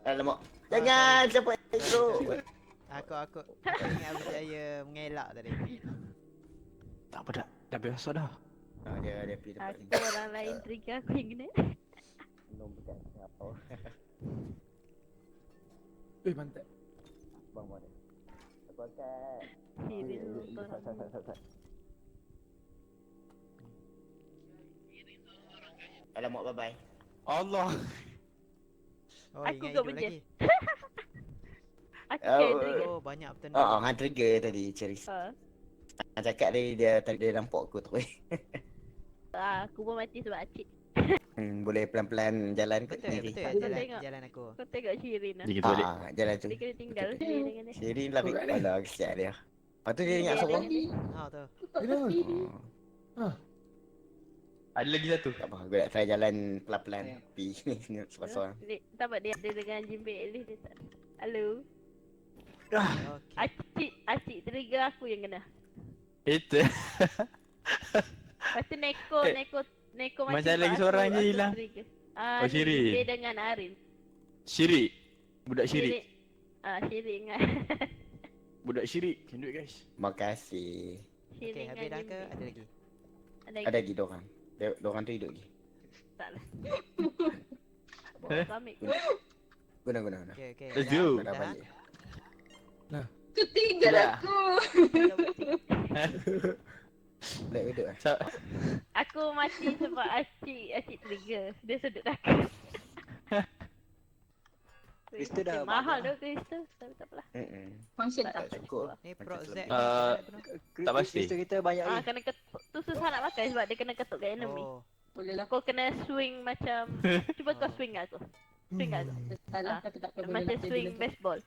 Alamak. Oh, Jangan siapa sorry, intro. sorry. Aku ingat berjaya mengelak tadi. Tak apa dah biasa dah. Dia pergi tempat ni. Aku orang lain trigger aku yang kena. Belum bukan apa. Mantap. Bang mana? Aku angkat. Sirin nonton aku. Alamak, bye-bye. Allah. Oh, Aku ingat kau hidup berjaya. lagi. Aku kena trigger. Oh, banyak petanda. Han trigger tadi, Ceris. Han cakap dia nampak aku tu. Aku pun mati sebab acik. Boleh pelan-pelan jalan kat Betul sendiri. Aku jalan tengok. jalan aku. Kau tengok Shirin lah. Dia kita balik. Jalan tu. Dia kena tinggal sendiri dengan dia. Shirin lari. Alah, kesian dia. Lepas tu dia ingat Dia sorang. dengan Ha tu. Ada lagi satu. Tak apa, aku nak try jalan pelan-pelan. Pergi seorang-seorang. dia. Tak apa dia dengan Jimbek Elif dia tak. Halo. Okey. Acik trigger aku yang kena. Itu. Lepas tu Neko Macam macam lagi seorang je hilang. Oh, Shirin. Dia dengan Arin. Syirik. Budak syirik. Shirin dengan Budak syirik. Can do it guys. Makasih. Okey, Shirin habis dah dengan ke? Jimbek. Ada lagi. Ada lagi dorang. Dorang tu hidup lagi. Tak lah. Eh? Pamit. Guna. Okey. Let's go. Dah balik. Ketinggal Dah. aku. Dah hidup lah. Aku mati sebab acik trigger. Dia sedut aku. Krista dah mahal banyak tu Krista. Tapi tak apalah. Function Tak tak. cukup. Ni Macam Pro tu. Z. Tak pasti. Krista kita banyak ni. Kena ketuk. Tu susah nak pakai sebab dia kena ketuk kat enemy. Oh. Boleh lah. Kau kena swing macam cuba kau swing aku. Swing aku. Salah tapi tak apa. Macam swing baseball.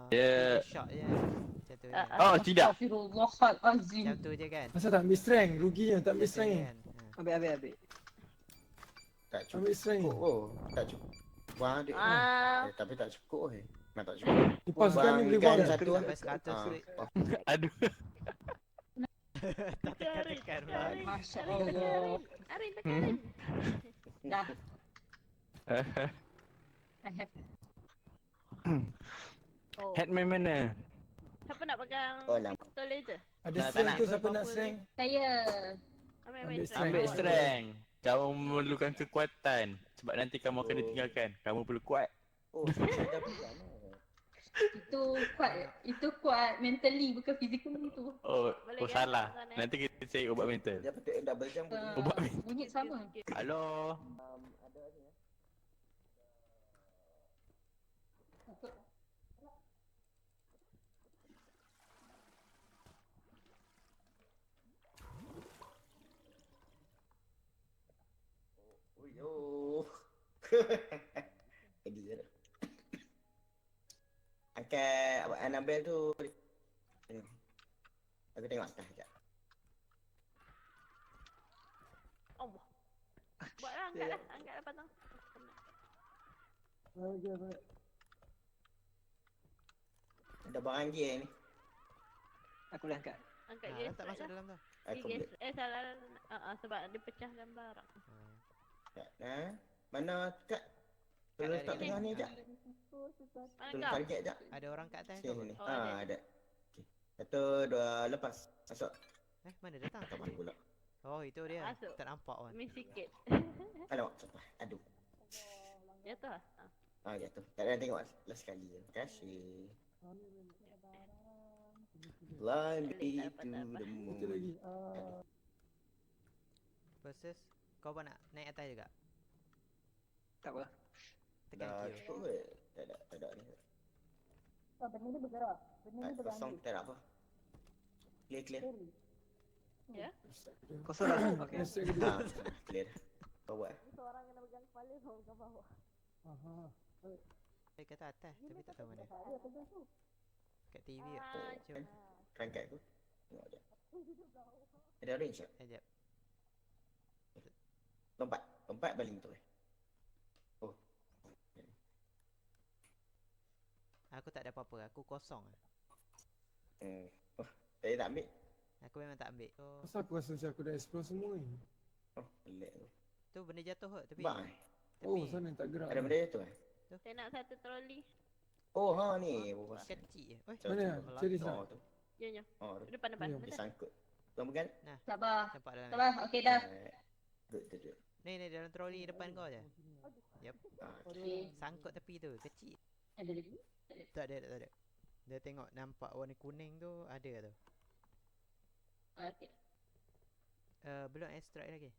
Dia- Shot je. Macam tu. Ah, Kan? Oh, tidak. Astaghfirullahalazim. Macam tu je kan. Masa tak ambil strength, ruginya tak ambil Macam tu strength ni. kan. Ambil. Tak cukup. Ambil strength. Tak cukup. Buang adik. Ah. Tapi tak cukup. Memang tak cukup. Lepas kan ni boleh buang Buang tak? satu. Sampai 100 duit. Aduh. Tak tekan-tekan pula. Masya Allah. Arin tekan Arin. Dah. I have. Oh. Headman mana? Siapa nak pegang Oh, lama. pistol laser? Ada Tak strength nak. tu siapa nak strength? Saya. Ambil Ambil strength. Ambil strength. Kamu memerlukan kekuatan. Sebab nanti kamu akan ditinggalkan. Kamu perlu kuat. Oh, dah bukan. Itu kuat mentally bukan physically tu. Oh, Boleh kan? salah. Sana. Nanti kita cari ubat mental. Dia patut double jump pun. Ubat Bunyi sama. Halo. Oh. Lagi je dah. Angkat abang Annabelle tu. Aku tengok atas sekejap. Allah. Buatlah angkatlah. Angkatlah patang. Ada barang gear ni. Aku boleh angkat. Angkat Ha, gas tak masuk dalam tu. Aku boleh. salah. Sebab dia pecahkan barang. Mana kat? Tolong Kat tak dari tengah ni ni. sekejap. Mana Tolong kau? target sekejap. Ada orang kat atas Sini tu. sini. Oh, ada. Ada. Okey. Satu, dua, lepas. Masuk. Mana datang? Tak apa pula. Oh, itu dia. Masuk. Tak nampak pun. Miss sikit. Alamak, cepat. Aduh. Jatuh lah. Jatuh. Tak ada tengok last sekali. Terima kasih. Fly me to the Itu moon. lagi. Versus kau pun nak naik atas juga. Tak apa. Tekan Dah Q. cukup ke? Tak ada ni. Benda ni bergerak. Kosong tak ada apa. Clear. Ya? Kosong dah. Okey. Strength kedua. Clear. Kau buat. Seorang kena pegang kepala, seorang pegang bawah. Aha. Kata atas tapi tak tahu mana. Kat TV tak? Jom. Rangkat aku. Tengok je. Ada orange tak? Sekejap. Lompat baling tu. Oh. Aku tak ada apa-apa. Aku kosong. Oh, saya tak ambil. Aku memang tak ambil. Oh, Pasal aku rasa macam aku dah explore semua ni. Oh, pelik tu. tu benda jatuh kot tepi. Bang. Oh, Tepi. sana tak gerak. Ada benda tu eh? Tu tu. Saya nak satu troli. Oh, ha ni. Bos. Kecil je. Oi, Mana? Alah. Ceri Oh, sana. tu. Ya, ya. Oh, tu. Depan. Ya. Dia Betul. sangkut. Tuan pegang. Sabar. Nampak dalam ni. Sabar. Okey dah. Duduk. Ni dalam troli depan kau je. Okey. Sangkut tepi tu, kecil. Ada lagi? Tak ada. Dia tengok nampak warna kuning tu ada tu. Okey. Belum extract lagi.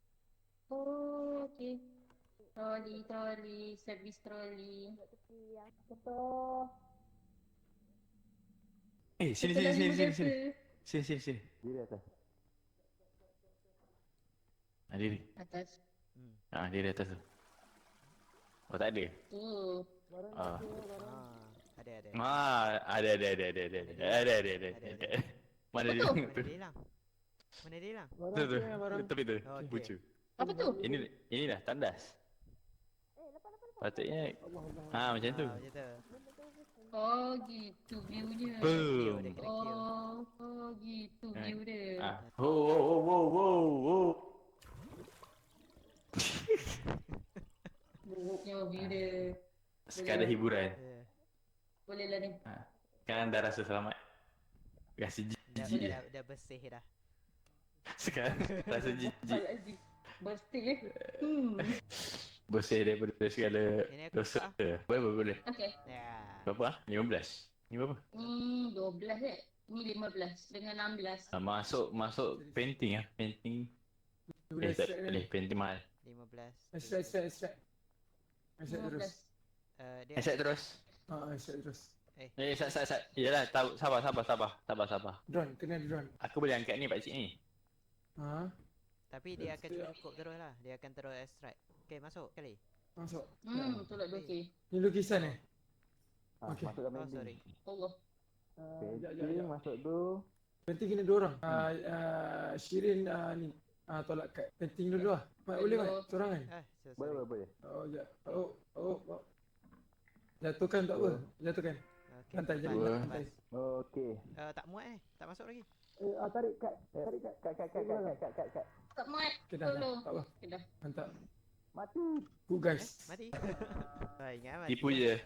Oh, okey. Troli, servis troli. Betul. Sini. Sini. Diri atas. Diri. Atas. Diri atas tu. Oh, tak ada. Tu. Ah. Ada. Ada. Mana dia? Mana dia hilang? Barang Tu. tu yang barang. Tepi tu. Okey. Bucu. Apa tu? Ini dah tandas. Patutnya macam tu. Macam tu. Oh, gitu view-nya. Boom. Dia kena kill. Oh, gitu view dia. Oh. Buruknya view dia. Sekadar hiburan. Boleh lah ni. Kan dah rasa selamat. Rasa jijik. Dah bersih dah. Sekarang rasa jijik. Bersih. Bersih daripada segala Ini aku dosa. buka. Boleh. Okey. Ya. Berapa? 15. Ni berapa? 12 Ni 15 dengan 16. Masuk painting ah. Painting. Boleh Tak extract boleh. ni. Painting mahal. 15. Extract. Extract terus. 15. Dia Extract terus. Extract terus. Sat. Yalah, sabar. Drone, kena drone. Aku boleh angkat ni pakcik ni. Ha? tapi dia akan cukup terus lah. Dia akan terus extract. Okey, masuk kali. Masuk. Tolak dua okey. Ni lukisan ni. Okey. Masuk dalam Oh, sorry. Allah. Sekejap. masuk tu. Penting kena dua orang. Shirin ni. Tolak kat. Penting dulu lah. Mak boleh Mak? Seorang kan? Sorry. Boleh. Oh, sekejap. Oh. Jatuhkan tak apa. Jatuhkan. Okey. Lantai jadi Dua. lantai. Okey. Tak muat tak masuk lagi. Tarik kat. Kat. Tak muat. Okay, dah. Tolong. Tak apa. Okay, dah. Mantap. Mati. Good guys. Mati. Ingat mati. Tipu je.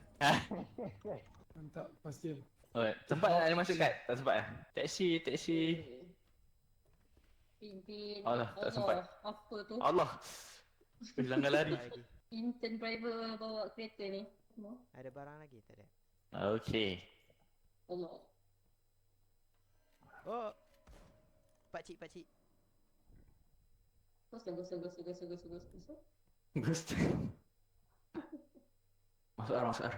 Mantap. First game. Oh, sempat tak ada masuk kat? Tak sempat ah. Taksi. Pimpin. Alah, tak sempat. Apa tu? Allah. Langgar lari. Lagi. Intern driver bawa kereta ni. Semua. Ada barang lagi tak ada? Okey. Allah. Oh. Pakcik. Gosok. Ghost. Masuk ar.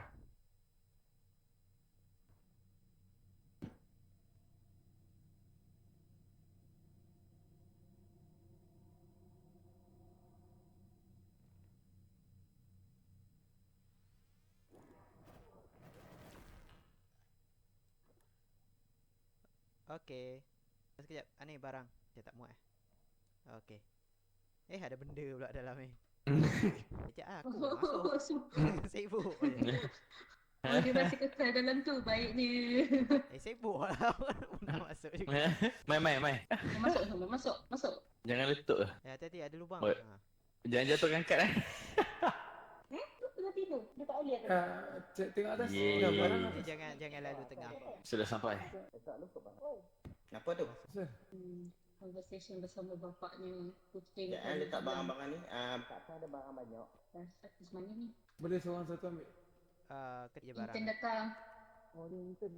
Okey. Sekejap. Ni barang. Dia tak muat Okey. Ada benda pula dalam ni. Sekejap aku masuk. Sibuk je. Oh, dia masih kekal dalam tu. Baiknya. Sibuk lah. Nak masuk juga. Mai. Masuk. Jangan letup lah. Hati-hati ada lubang. Oi. Jangan jatuhkan kad eh. Tengah tidur. Dia tak boleh. Tengok atas. Yeay. Dah barang Nanti atas. jangan lalu tengah. Sudah sampai. Apa tu? Sir. Conversation bersama bapaknya. Kucing. Jangan letak barang-barang ni. Takkan ada barang banyak. Atas mana ni? Boleh seorang satu ambil. Kerja barang. Intern datang. Oh, ni intern.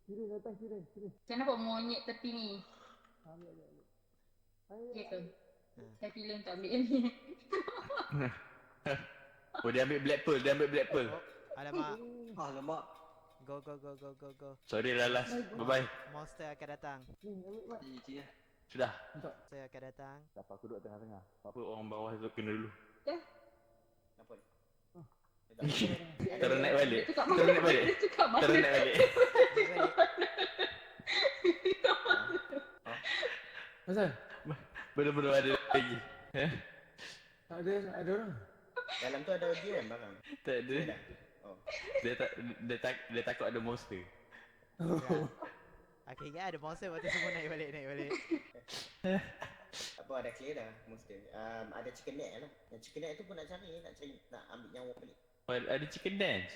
Shirin datang, Shirin. Saya nampak monyet tepi ni. Ambil. Ya ke? Saya pilih untuk ambil ni. Oh, dia ambil black pearl. Alamak. Alamak. Go. Sorry Lalas. Bye-bye. Monster akan datang. GG lah. Sudah. Monster akan datang. Siapa aku duduk tengah-tengah. Apa orang bawah tu kena dulu. Apa ni? Terus naik balik. Dia cakap Terus naik balik. Dia cakap mana? Terus naik balik. Asal? Belum ada lagi. Ada orang? Dalam tu ada dia kan barang. Tak ada. Oh. Dia takut ada monster. Okey, ada monster lepas tu semua naik balik. Apa ada clear dah monster. Ada chicken neck lah. Yang chicken neck tu pun nak cari nak ambil nyawa balik. Oh, ada chicken dance.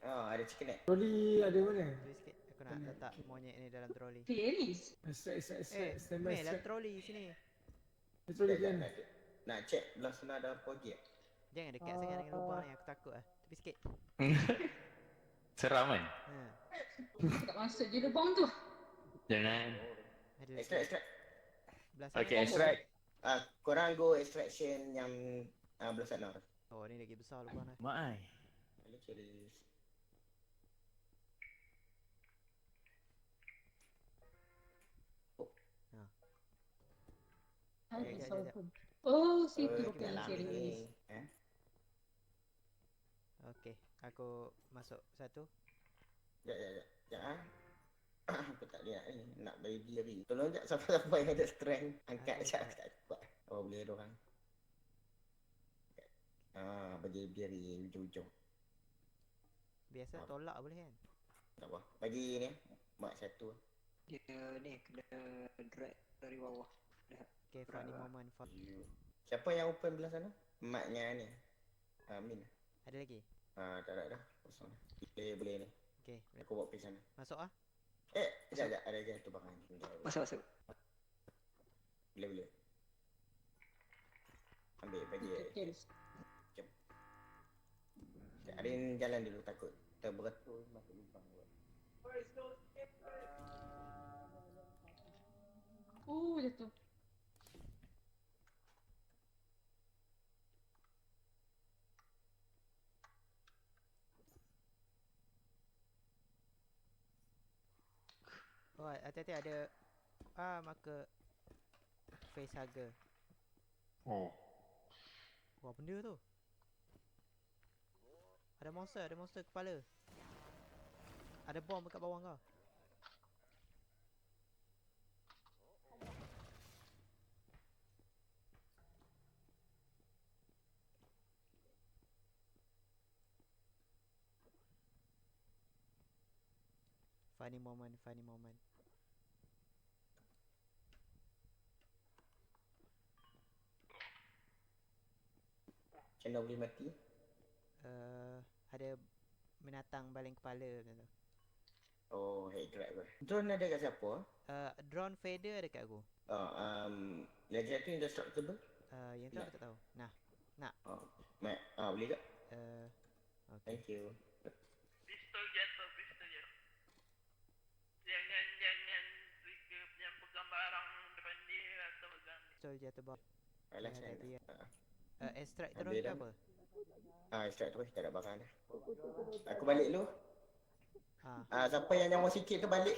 Ada chicken neck. Troli ada mana? Tunggu sikit. Aku nak letak monyet ni dalam troli. Fairies. Stand by dalam strap. troli sini. Troli Sekejap, kan? nak check belah sana ada apa lagi tak? Jangan dekat sangat dengan lubang ni, aku takut ah. Tepi sikit. Seram kan? Ha. Tak masuk je lubang tu. Jangan. Ada lagi. Extract. Belah sana. Okay, extract. Korang go extraction yang belah sana. Oh, ni lagi besar lubang dah. Mak ai. Cari. Sekejap, sekejap. Oh, situ Kita bukan dalam fairies. ni. Okey, aku masuk satu. Sekejap. Aku tak lihat ni. Nak bagi diri. Tolong sekejap siapa-siapa yang ada strength. Angkat Ada, sekejap. ada. Aku tak kuat. Oh, boleh ada orang. Bagi diri ujung-ujung. Biasa Ah. tolak boleh kan? Tak apa. Bagi ni. Mak satu. Dia ni kena drag dari bawah. Okay, funny moment for... Siapa yang open belah sana? Maknya ni. Min. Ada lagi? Tak ada dah. Kosong dah. Boleh ni. Okay, Aku bawa pergi sana. masuk ah. Sekejap. Ada lagi satu barang. Masuk. Boleh. Ambil bagi. Fairies. Arin jalan dulu takut. Terberatur masuk lubang. Oh, jatuh. Oh, hati-hati ada marker facehugger. Oh. Wah, benda tu. Ada monster kepala. Ada bom dekat bawah kau. Funny moment. Macam mana boleh mati? Ada binatang baling kepala macam tu. Oh, head drag ke. Drone ada kat siapa? Drone fader ada kat aku. Lagi satu indestructible? Yang tu aku tak tahu. Nah, Boleh tak? okay. Thank you. Pistol jatuh. Jangan trigger yang pegang barang depan dia atau pegang. Pistol jatuh bawah. Alah, Ya, saya tadi dah. extract Habis drone ke dah. apa? Extract terus, tak ada barang dah. Aku balik dulu. Siapa yang nyawa sikit tu balik.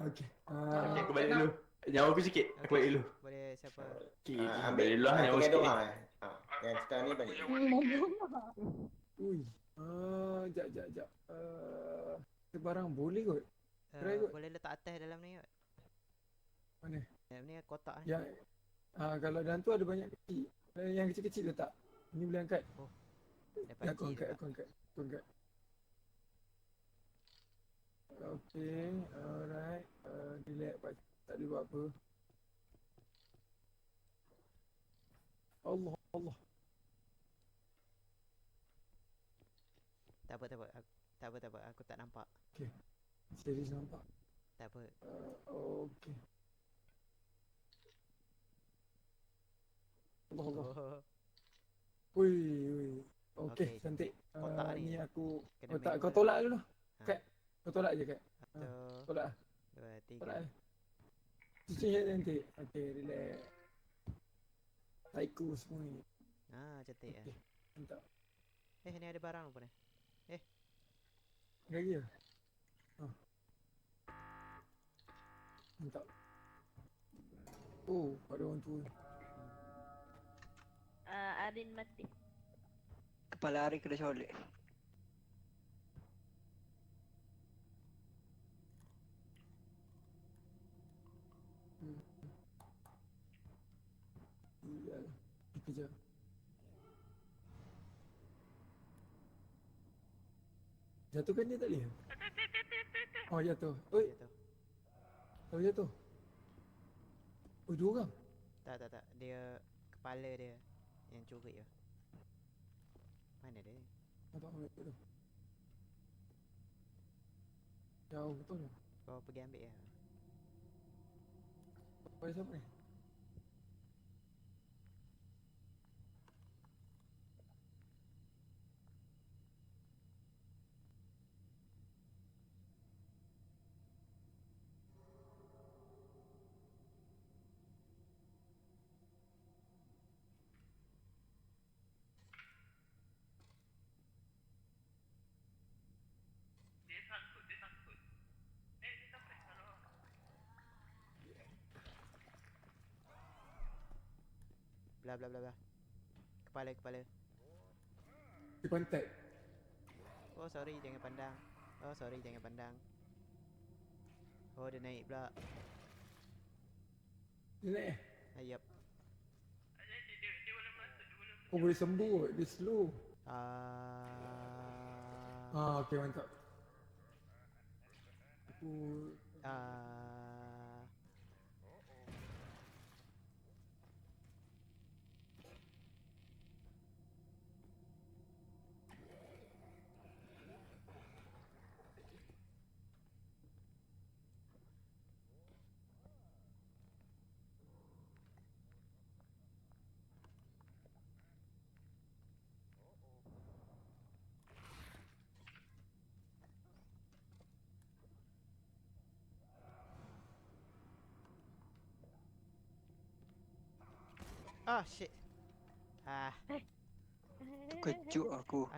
Okey. Okay, aku balik dulu. Nyawa aku sikit. Aku balik dulu. Boleh siapa? Okay, Ambil balik dulu lah nyawa dengan sikit. doang. Yang kita ni balik. Ui. Jap. Barang boleh kot. Try kot. Boleh letak atas dalam ni kot. Mana? Dalam ni kotak ni. Yang kalau dalam tu ada banyak kecil. Yang kecil-kecil letak. Ini boleh angkat. Dapat Aku angkat. Okay, alright. Relax, Pak. Tak boleh buat apa. Allah. Tak apa. Aku tak nampak. Serius nampak. Tak apa. Okay. Allah. Oh, Ui. Okey, Okay, cantik. kotak ni Ni aku kena kotak. main Kau bola. tolak dulu. Ha. Kat. Kau tolak je, Kat. 1, Tolak lah. 2, Tolak 3. lah. Cuci je nanti. Okay, relax. Psycho semua ni. Cantik Okay, mantap. ni ada barang apa ni? Lagi lah. Mantap. Oh, ada orang tua. Arin mati. Kepala Ari kena colek. Iyalah. Dikejar. Jatuhkan dia tak boleh? Oh, jatuh. Oi, jatuh. Oh, 2 orang. Tak. Dia kepala dia yang curi tu. Mana dia ni? Tak ambil tu. Jauh betul tu. Kau pergi ambil ya. Apa siapa ni? Dia sangkut, dia sangkut. Dia sampai kalau Belah belah belah belah. Kepala kepala. Di kontak. Oh sorry jangan pandang. Oh sorry jangan pandang. Oh dia naik pula. Dia naik eh? Ayap. dia boleh masuk, dia boleh Oh boleh sembuh. Dia slow. Okey mantap. Aku Ah shit. Kejut aku.